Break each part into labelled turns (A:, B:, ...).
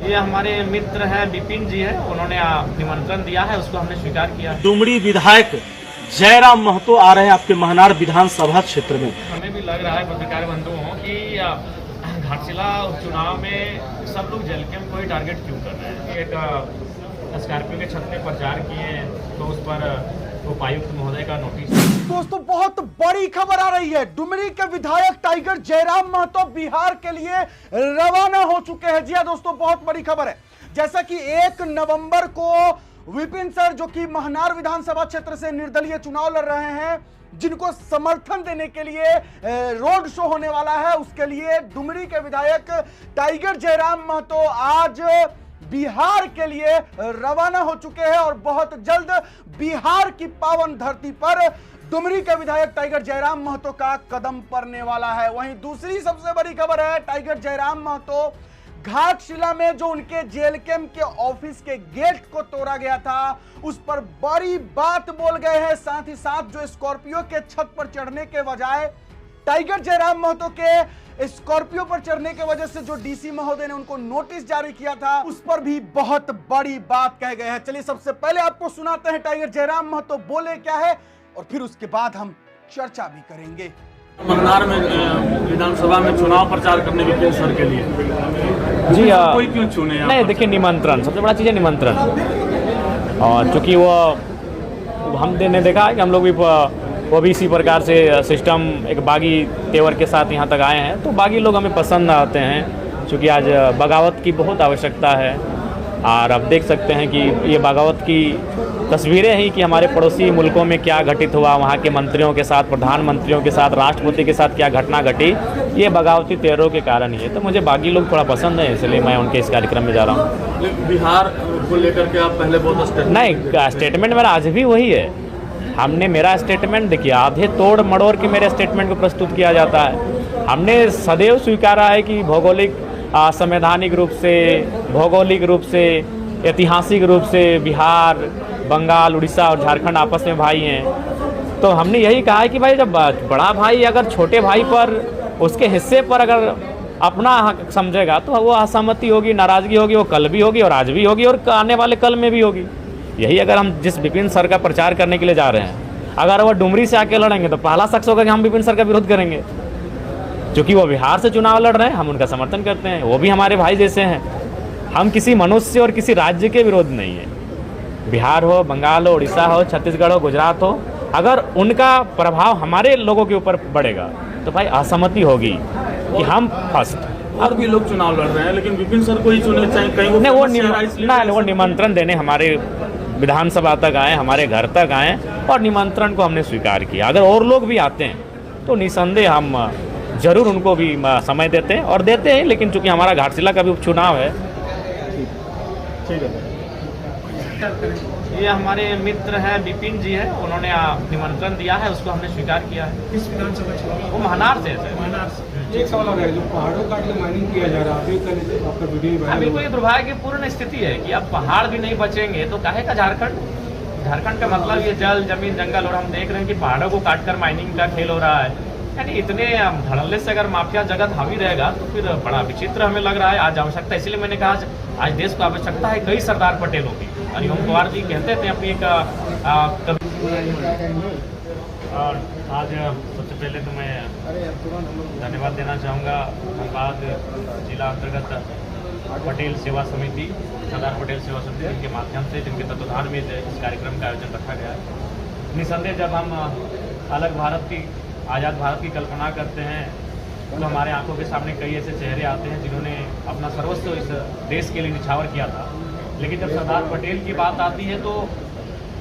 A: ये हमारे मित्र हैं विपिन जी है, उन्होंने निमंत्रण दिया है, उसको हमने स्वीकार किया।
B: डुमरी विधायक जयराम महतो आ रहे हैं आपके महनार विधानसभा क्षेत्र में।
A: हमें भी लग रहा है पत्रकार बंधुओं कि घाटशिला उपचुनाव में सब लोग जलकेम को ही टारगेट क्यों कर रहे हैं। एक स्कॉर्पियो के छत में प्रचार किए तो उस पर उपायुक्त महोदय का नोटिस।
C: दोस्तों बहुत बड़ी खबर आ रही है। डुमरी के विधायक टाइगर जयराम महतो बिहार के लिए रवाना हो चुके हैं। जी हां दोस्तों, बहुत बड़ी खबर है। जैसा कि 1 नवंबर को विपिन सर जो कि महनार विधानसभा क्षेत्र से निर्दलीय चुनाव लड़ रहे हैं, जिनको समर्थन देने के लिए रोड शो होने वाला है, उसके लिए डुमरी के विधायक टाइगर जयराम महतो आज बिहार के लिए रवाना हो चुके हैं और बहुत जल्द बिहार की पावन धरती पर डुमरी के विधायक टाइगर जयराम महतो का कदम पड़ने वाला है। वहीं दूसरी सबसे बड़ी खबर है, टाइगर जयराम महतो घाटशिला में जो उनके जेल कैंप के ऑफिस के गेट को तोड़ा गया था, उस पर बड़ी बात बोल गए हैं। साथ ही साथ जो स्कॉर्पियो के छत पर चढ़ने के बजाय टाइगर जयराम महतो के स्कॉर्पियो पर चढ़ने के वजह से जो डीसी महोदय ने उनको नोटिस जारी किया था, उस पर भी बहुत बड़ी बात कह गए हैं। चलिए सबसे पहले आपको सुनाते हैं टाइगर जयराम महतो बोले क्या है और फिर उसके बाद हम चर्चा भी करेंगे।
B: महनार में विधानसभा में चुनाव प्रचार करने विपिन सर के लिए
D: जी
B: कोई क्यों चुने?
D: नहीं, देखिए निमंत्रण सबसे बड़ा चीज़ है, निमंत्रण। और चूंकि वो हमने देखा है कि हम लोग भी वो भी इसी प्रकार से सिस्टम एक बागी तेवर के साथ यहाँ तक आए हैं, तो बागी लोग हमें पसंद आते हैं। चूँकि आज बगावत की बहुत आवश्यकता है और अब देख सकते हैं कि ये बगावत की तस्वीरें ही कि हमारे पड़ोसी मुल्कों में क्या घटित हुआ, वहाँ के मंत्रियों के साथ, प्रधानमंत्रियों के साथ, राष्ट्रपति के साथ क्या घटना घटी, ये बगावती तेवरों के कारण ही है। तो मुझे बागी लोग थोड़ा पसंद है, इसलिए मैं उनके इस कार्यक्रम में जा रहा हूँ।
B: बिहार को लेकर के आप पहले बहुत
D: नहीं, स्टेटमेंट मेरा आज भी वही है। हमने मेरा स्टेटमेंट देखिए, आधे तोड़ मड़ोड़ के मेरे स्टेटमेंट को प्रस्तुत किया जाता है। हमने सदैव स्वीकारा है कि भौगोलिक, संवैधानिक रूप से, भौगोलिक रूप से, ऐतिहासिक रूप से बिहार, बंगाल, उड़ीसा और झारखंड आपस में भाई हैं। तो हमने यही कहा है कि भाई जब बड़ा भाई अगर छोटे भाई पर, उसके हिस्से पर अगर अपना हक समझेगा तो वो असहमति होगी, नाराज़गी होगी, वो कल भी होगी और आज भी होगी और आने वाले कल में भी होगी। यही अगर हम जिस विपिन सर का प्रचार करने के लिए जा रहे हैं, अगर वो डुमरी से आके लड़ेंगे तो पहला शख्स होगा कि हम विपिन सर का विरोध करेंगे। क्योंकि वो बिहार से चुनाव लड़ रहे हैं, हम उनका समर्थन करते हैं, वो भी हमारे भाई जैसे हैं। हम किसी मनुष्य और किसी राज्य के विरोध नहीं है। बिहार हो, बंगाल हो, उड़ीसा हो, छत्तीसगढ़ हो, गुजरात हो, अगर उनका प्रभाव हमारे लोगों के ऊपर पड़ेगा तो भाई असहमति होगी कि हम फर्स्ट।
B: और भी लोग चुनाव लड़ रहे हैं लेकिन विपिन सर को ही चुने, चाहे कहीं
D: वो निमंत्रण देने हमारे विधानसभा तक आए, हमारे घर तक आए और निमंत्रण को हमने स्वीकार किया। अगर और लोग भी आते हैं तो निसंदेह हम जरूर उनको भी समय देते हैं और देते हैं। लेकिन चूंकि हमारा घाटशिला का भी उपचुनाव है।
B: ठीक है।
A: ये हमारे मित्र हैं विपिन जी है, उन्होंने निमंत्रण दिया है, उसको हमने स्वीकार किया है।
E: किस विधानसभा चुनाव?
A: वो महनार से है।
E: महनार से। एक सवाल आ रहा है, जो पहाड़ों का जो माइनिंग किया जा रहा है, आपका वीडियो
A: अभी कोई दुर्भाग्यपूर्ण स्थिति है कि अब पहाड़ भी नहीं बचेंगे तो काहे का झारखंड का मतलब ये जल, जमीन, जंगल, और हम देख रहे हैं कि पहाड़ों को काटकर माइनिंग का खेल हो रहा है। यानी इतने धड़ल्ले से अगर माफिया जगत हावी रहेगा तो फिर बड़ा विचित्र हमें लग रहा है। आज आवश्यकता, इसलिए मैंने कहा आज देश को आवश्यकता है कई सरदार पटेलों की। हरिओम पवार जी कहते थे अपनी एक और आज सबसे पहले तो मैं धन्यवाद देना चाहूँगा धनबाद जिला अंतर्गत पटेल सेवा समिति, सरदार पटेल सेवा समिति के माध्यम से, जिनके तत्वाधान में इस कार्यक्रम का आयोजन रखा गया है। निसंदेह जब हम अलग भारत की, आज़ाद भारत की कल्पना करते हैं तो हमारे आंखों के सामने कई ऐसे चेहरे आते हैं जिन्होंने अपना सर्वस्व इस देश के लिए निछावर किया था। लेकिन जब सरदार पटेल की बात आती है तो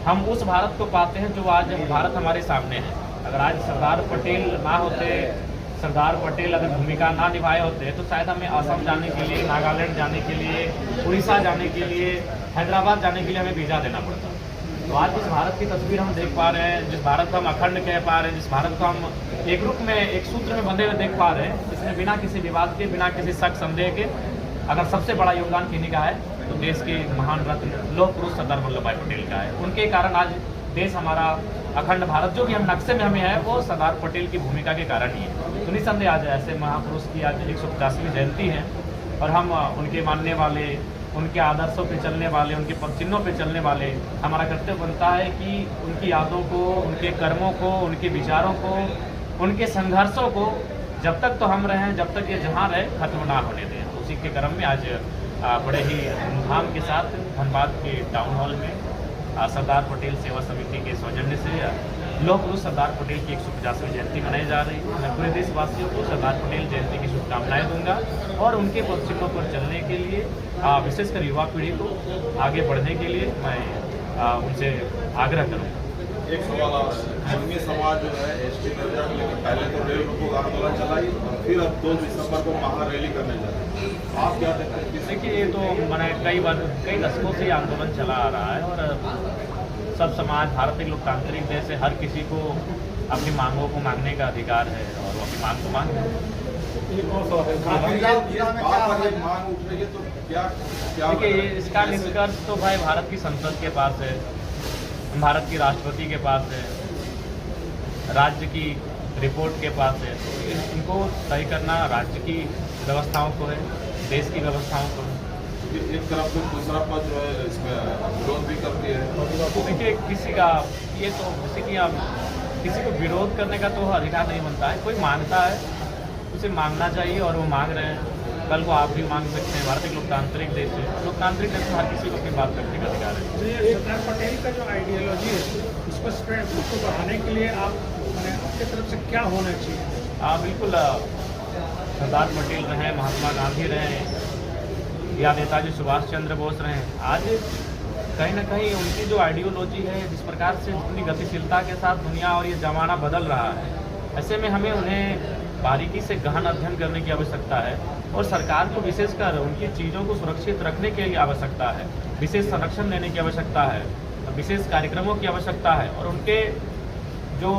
A: हम उस भारत को पाते हैं जो आज भारत हमारे सामने है। अगर आज सरदार पटेल ना होते, सरदार पटेल अगर भूमिका ना निभाए होते तो शायद हमें असम जाने के लिए, नागालैंड जाने के लिए, उड़ीसा जाने के लिए, हैदराबाद जाने के लिए हमें वीज़ा देना पड़ता। तो आज जिस भारत की तस्वीर हम देख पा रहे हैं, जिस भारत को हम अखंड कह पा रहे हैं, जिस भारत को हम एक रूप में, एक सूत्र में बंधे हुए देख पा रहे हैं, इसमें बिना किसी विवाद के, बिना किसी शक संदेह के अगर सबसे बड़ा योगदान किन्हीं का है तो देश के महान रत्न लौह पुरुष सरदार वल्लभ भाई पटेल का है। उनके कारण आज देश हमारा अखंड भारत जो कि हम नक्शे में हमें है, वो सरदार पटेल की भूमिका के कारण ही है। तो निसंदेह आज ऐसे महापुरुष की आज 150वीं जयंती है और हम उनके मानने वाले, उनके आदर्शों पे चलने वाले, उनके पद चिन्हों पे चलने वाले, हमारा कर्तव्य बनता है कि उनकी यादों को, उनके कर्मों को, उनके विचारों को, उनके संघर्षों को जब तक तो हम रहें, जब तक ये जहाँ रहे, खत्म ना होने दें। उसी के क्रम में आज बड़े ही धूमधाम के साथ धनबाद के टाउन हॉल में सरदार पटेल सेवा समिति के सौजन्य से लौह पुरुष सरदार पटेल की 150वीं जयंती मनाई जा रही है। मैं पूरे देशवासियों को सरदार पटेल जयंती की शुभकामनाएं दूंगा और उनके पद चिन्हों पर चलने के लिए, विशेषकर युवा पीढ़ी को आगे बढ़ने के लिए मैं उनसे आग्रह करूँगा।
F: एक सवाल और है, समाज जो है एसटी दर्जा लेकिन पहले तो रेल रोको आंदोलन चलाई और फिर अब 2 दिसंबर को महारैली करने जा रहे हैं, आप क्या देखते हैं?
A: देखिए, ये तो मैंने कई दशकों से ये आंदोलन चला आ रहा है और सब समाज, भारत एक लोकतांत्रिक देश है, हर किसी को अपनी मांगों को मांगने का अधिकार है और वो अपनी मांग को मांग
F: मांग उठ रही है तो क्या
A: देखिए, इसका निष्कर्ष तो भाई भारत की संसद के पास है, भारत की राष्ट्रपति के पास है, राज्य की रिपोर्ट के पास है। तो इनको सही करना राज्य की व्यवस्थाओं को है, देश की व्यवस्थाओं को है।
F: एक तरफ तो दूसरा पद जो है इसमें विरोध भी करती है।
A: देखिए, किसी का ये तो किसी को विरोध करने का तो अधिकार नहीं बनता है। कोई मांगता है, उसे मांगना चाहिए और वो मांग रहे हैं। कल को आप भी मांग सकते हैं। भारत एक लोकतांत्रिक देश है, लोकतांत्रिक देश में हर किसी को अपनी बात रखने का अधिकार है।
E: सरदार पटेल का जो आइडियोलॉजी है उसको बढ़ाने के लिए आपकी तरफ से क्या होना चाहिए?
A: बिल्कुल, सरदार पटेल रहे, महात्मा गांधी रहे या नेताजी सुभाष चंद्र बोस रहे, आज कहीं ना कहीं उनकी जो आइडियोलॉजी है, जिस प्रकार से अपनी गतिशीलता के साथ दुनिया और ये ज़माना बदल रहा है, ऐसे में हमें उन्हें बारीकी से गहन अध्ययन करने की आवश्यकता है और सरकार को विशेषकर उनकी चीज़ों को सुरक्षित रखने के लिए आवश्यकता है, विशेष संरक्षण देने की आवश्यकता है, विशेष कार्यक्रमों की आवश्यकता है और उनके जो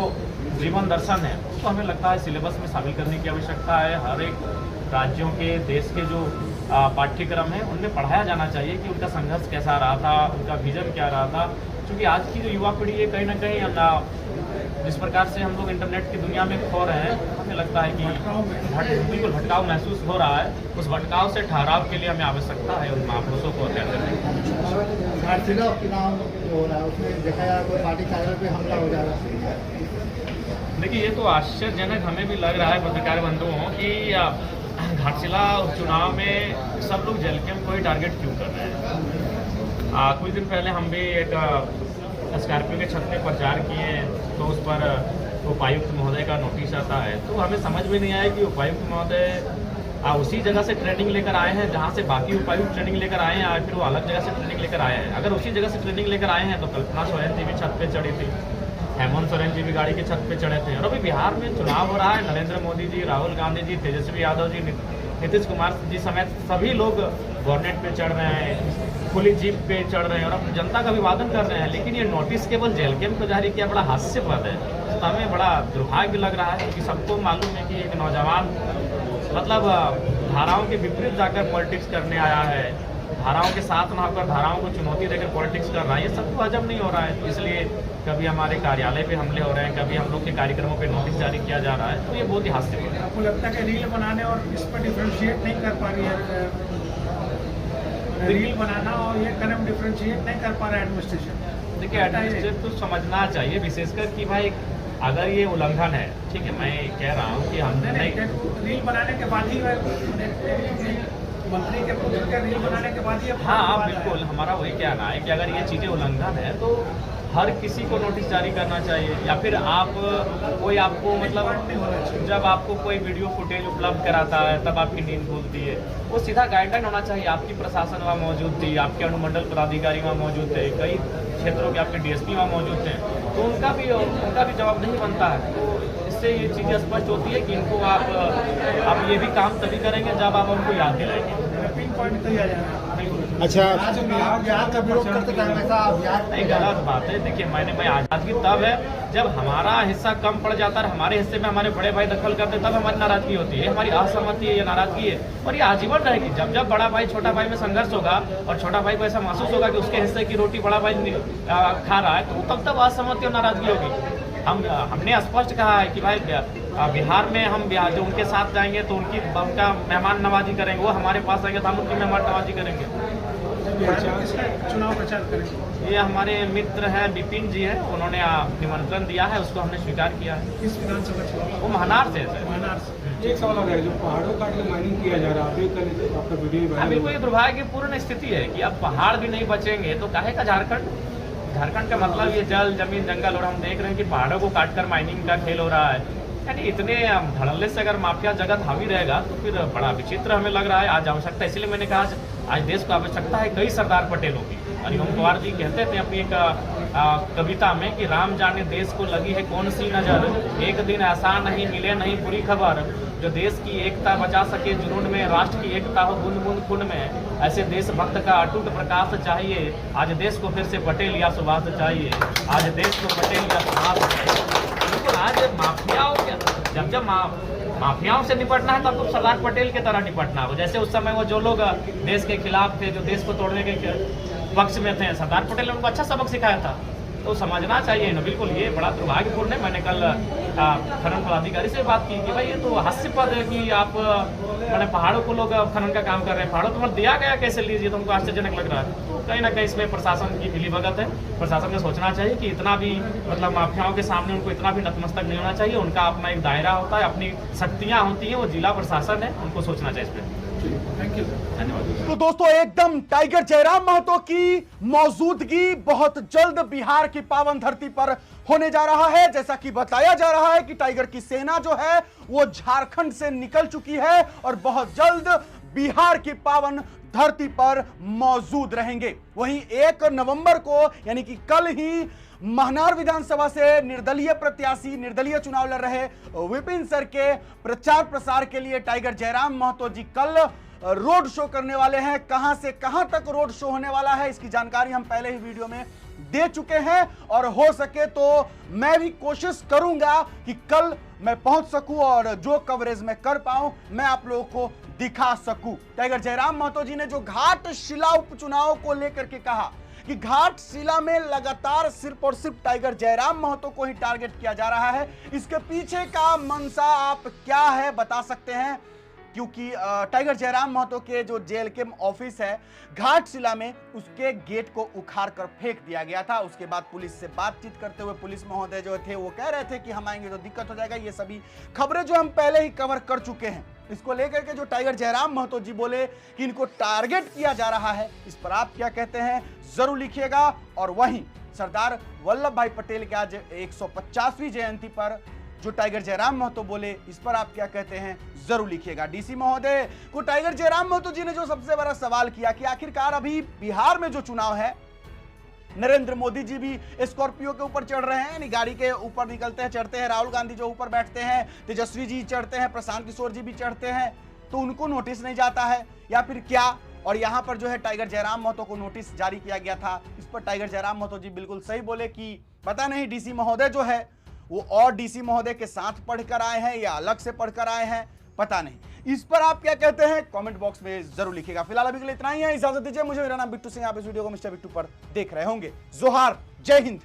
A: जीवन दर्शन है उसको हमें लगता है सिलेबस में शामिल करने की आवश्यकता है। हर एक राज्यों के, देश के जो पाठ्यक्रम है उनमें पढ़ाया जाना चाहिए कि उनका संघर्ष कैसा रहा था, उनका विजन क्या रहा था। क्योंकि आज की जो युवा पीढ़ी है, कहीं ना कहीं जिस प्रकार से हम लोग इंटरनेट की दुनिया में खो रहे हैं, हमें लगता है कि बिल्कुल भटकाव महसूस हो रहा है। उस भटकाव से ठहराव के लिए हमें आवश्यकता है उन महापुरुषों को अध्ययन करने की।
G: चुनाव हो रहा है, उसमें देखा जा रहा है पार्टी कार्यालय पे हमला हो जा रहा है।
A: देखिए, ये तो आश्चर्यजनक हमें भी लग रहा है पत्रकार बंधुओं कि घाटशिला चुनाव में सब लोग जेलकेम को ही टारगेट क्यों कर रहे हैं। कुछ दिन पहले हम भी एक स्कॉर्पियो के छत पे प्रचार किए, तो उस पर उपायुक्त महोदय का नोटिस आता है। तो हमें समझ में नहीं आया कि उपायुक्त महोदय उसी जगह से ट्रेनिंग लेकर आए हैं जहाँ से बाकी उपायुक्त ट्रेनिंग लेकर आए हैं, या फिर वो अलग जगह से ट्रेनिंग लेकर आए हैं। अगर उसी जगह से ट्रेनिंग लेकर आए हैं तो कल्पना सोरेन जी भी छत पे चढ़ी थी, हेमंत सोरेन जी भी गाड़ी की छत पे चढ़े थे। और अभी बिहार में चुनाव हो रहा है, नरेंद्र मोदी जी, राहुल गांधी जी, तेजस्वी यादव जी, नीतीश कुमार जी समेत सभी लोग गवर्नमेंट पे चढ़ रहे हैं, खुली जीप पे चढ़ रहे हैं और अपनी जनता का अभिवादन कर रहे हैं। लेकिन ये नोटिस केवल जेल कैंप को जारी किया, बड़ा हास्यपद है। तो हमें बड़ा दुर्भाग्य लग रहा है क्योंकि सबको मालूम है कि एक नौजवान मतलब धाराओं के विपरीत जाकर पॉलिटिक्स करने आया है, धाराओं के साथ ना होकर धाराओं को चुनौती देकर पॉलिटिक्स कर रहा है। ये सबको हजम नहीं हो रहा है। तो इसलिए कभी हमारे कार्यालय पे हमले हो रहे हैं, कभी हम लोग के कार्यक्रमों पे नोटिस जारी किया जा रहा है। तो ये बहुत ही हास्यपद है।
E: आपको लगता है कि रील बनाने और इस पर डिफ्रेंशिएट नहीं कर पा रही है, रील बनाना और ये कर्म डिफ्रेंशिएट नहीं कर पा रहा है एडमिनिस्ट्रेशन?
A: देखिए, एडमिनिस्ट्रेशन को समझना चाहिए, विशेषकर कि भाई अगर ये उल्लंघन है, ठीक है, मैं कह रहा हूँ कि हमने
E: रील बनाने के बाद ही मंत्री के पुत्र के रील बनाने के बाद ही
A: हाँ, बिल्कुल हमारा वही कहना है कि अगर ये चीज़ें उल्लंघन है तो हर किसी को नोटिस जारी करना चाहिए। या फिर कोई आपको मतलब जब आपको कोई वीडियो फुटेज उपलब्ध कराता है तब आपकी नींद खुलती है, वो सीधा गाइडलाइन होना चाहिए। आपकी प्रशासन वहाँ मौजूद थी, आपके अनुमंडल पदाधिकारी वहाँ मौजूद थे, कई क्षेत्रों के आपके डीएसपी वहाँ मौजूद थे, तो उनका भी जवाब नहीं बनता है। तो इससे ये चीज़ें स्पष्ट होती है कि इनको आप ये भी काम तभी करेंगे जब आप उनको याद दिलाएंगे।
E: पिन पॉइंट किया जाएगा।
G: अच्छा, बिहार का विरोध करते टाइम ऐसा
A: नहीं, गलत बात है। देखिए, मैं आज़ादी तब है जब हमारा हिस्सा कम पड़ जाता है, हमारे हिस्से में हमारे बड़े भाई दखल करते, तब हमारी नाराजगी होती है, हमारी असहमति है, ये नाराजगी है और ये आजीवन रहेगी। जब जब बड़ा भाई छोटा भाई में संघर्ष होगा और छोटा भाई को ऐसा महसूस होगा कि उसके हिस्से की रोटी बड़ा भाई खा रहा है, तो तब असहमति और नाराजगी होगी। हमने स्पष्ट कहा है कि भाई बिहार में हम जो उनके साथ जाएंगे तो उनका मेहमान नवाजी करेंगे, वो हमारे पास आएंगे तो हम उनकी मेहमान नवाजी करेंगे।
E: चुनाव प्रचार करेंगे।
A: ये हमारे मित्र हैं विपिन जी हैं, उन्होंने निमंत्रण दिया है, उसको हमने स्वीकार किया है।
E: किस विधानसभा चुनाव?
A: वो महनार से है।
E: महनार से।
H: एक सवाल आ रहा है, जो पहाड़ों काट के माइनिंग किया जा रहा है, अभी कल आपका वीडियो भी
A: अभी कोई दुर्भाग्यपूर्ण स्थिति है कि अब पहाड़ भी नहीं बचेंगे तो काहे का झारखंड का मतलब ये जल जमीन जंगल, और हम देख रहे हैं कि पहाड़ों को काटकर माइनिंग का खेल हो रहा है। यानी इतने धड़ल्ले से अगर माफिया जगत हावी रहेगा तो फिर बड़ा विचित्र हमें लग रहा है। आज आवश्यकता, इसलिए मैंने कहा आज देश को आवश्यकता है कई सरदार पटेलों की। हरिओम कुमार जी कहते थे अपनी एक कविता में कि राम जाने देश को लगी है कौन सी नजर, एक दिन ऐसा नहीं मिले नहीं बुरी खबर, जो देश की एकता बचा सके जुनून में, राष्ट्र की एकता हो बूंद बूंद खून में, ऐसे देशभक्त का अटूट प्रकाश चाहिए। आज देश को फिर से पटेल या सुभाष चाहिए, आज देश को पटेल या सुभाष चाहिए। बिल्कुल, आज माफियाओं के जब माफियाओं से निपटना है तब तो सरदार पटेल की तरह निपटना हो। जैसे उस समय वो जो लोग देश के खिलाफ थे, जो देश को तोड़ने के पक्ष में थे, सरदार पटेल ने उनको अच्छा सबक सिखाया था, तो समझना चाहिए ना। बिल्कुल ये बड़ा दुर्भाग्यपूर्ण है। मैंने कल खनन पदाधिकारी से बात की कि भाई ये तो हास्यास्पद है कि आप मैंने पहाड़ों को लोग खनन का काम कर रहे हैं, पहाड़ों को दिया गया कैसे लीजिए, तो हमको आश्चर्यजनक लग रहा है। तो कहीं ना कहीं इसमें प्रशासन की मिलीभगत है। प्रशासन को सोचना चाहिए कि इतना भी मतलब माफियाओं के सामने उनको इतना भी नतमस्तक नहीं होना चाहिए। उनका अपना एक दायरा होता है, अपनी शक्तियाँ होती हैं, वो जिला प्रशासन है, उनको सोचना चाहिए इस पर।
E: थैंक यू,
A: धन्यवाद।
C: तो दोस्तों एकदम टाइगर जयराम महतो की मौजूदगी बहुत जल्द बिहार की पावन धरती पर होने जा रहा है। जैसा कि बताया जा रहा है कि टाइगर की सेना जो है वो झारखंड से निकल चुकी है और बहुत जल्द बिहार की पावन धरती पर मौजूद रहेंगे। वहीं 1 नवंबर को यानी कि कल ही महनार विधानसभा से निर्दलीय प्रत्याशी, निर्दलीय चुनाव लड़ रहे विपिन सर के प्रचार प्रसार के लिए टाइगर जयराम महतो जी कल रोड शो करने वाले हैं। कहां से कहां तक रोड शो होने वाला है इसकी जानकारी हम पहले ही वीडियो में दे चुके हैं, और हो सके तो मैं भी कोशिश करूंगा कि कल मैं पहुंच सकूं और जो कवरेज मैं कर पाऊं मैं आप लोगों को दिखा सकूं। टाइगर जयराम महतो जी ने जो घाटशिला उपचुनाव को लेकर के कहा कि घाटशिला में लगातार सिर्फ और सिर्फ टाइगर जयराम महतो को ही टारगेट किया जा रहा है, इसके पीछे का मंशा आप क्या है बता सकते हैं? क्योंकि टाइगर जयराम महतो के जो जेल के ऑफिस है घाटशिला में, उसके गेट को उखाड़ कर फेंक दिया गया था। उसके बाद पुलिस से बातचीत करते हुए पुलिस महोदय जो थे वो कह रहे थे कि हम आएंगे तो दिक्कत हो जाएगा। ये सभी खबरें जो हम पहले ही कवर कर चुके हैं। इसको लेकर के जो टाइगर जयराम महतो जी बोले कि इनको टारगेट किया जा रहा है, इस पर आप क्या कहते हैं जरूर लिखिएगा। और वहीं सरदार वल्लभ भाई पटेल के आज 150वीं जयंती पर जो टाइगर जयराम महतो बोले, इस पर आप क्या कहते हैं जरूर लिखिएगा। डीसी महोदय को टाइगर जयराम महतो जी ने जो सबसे बड़ा सवाल किया कि आखिरकार अभी बिहार में जो चुनाव है, नरेंद्र मोदी जी भी स्कॉर्पियो के ऊपर चढ़ रहे हैं, यानी गाड़ी के ऊपर निकलते हैं, चढ़ते हैं, राहुल गांधी जो ऊपर बैठते हैं, तेजस्वी जी चढ़ते हैं, प्रशांत किशोर जी भी चढ़ते हैं, तो उनको नोटिस नहीं जाता है या फिर क्या? और यहाँ पर जो है टाइगर जयराम महतो को नोटिस जारी किया गया था। इस पर टाइगर जयराम महतो जी बिल्कुल सही बोले कि पता नहीं डीसी महोदय जो है वो और डीसी महोदय के साथ पढ़कर आए हैं या अलग से पढ़कर आए हैं, पता नहीं। इस पर आप क्या कहते हैं कमेंट बॉक्स में जरूर लिखिएगा। फिलहाल अभी के लिए इतना ही है, इजाजत दीजिए मुझे। मेरा नाम बिट्टू सिंह, आप इस वीडियो को मिस्टर बिट्टू पर देख रहे होंगे। जोहार, जय हिंद।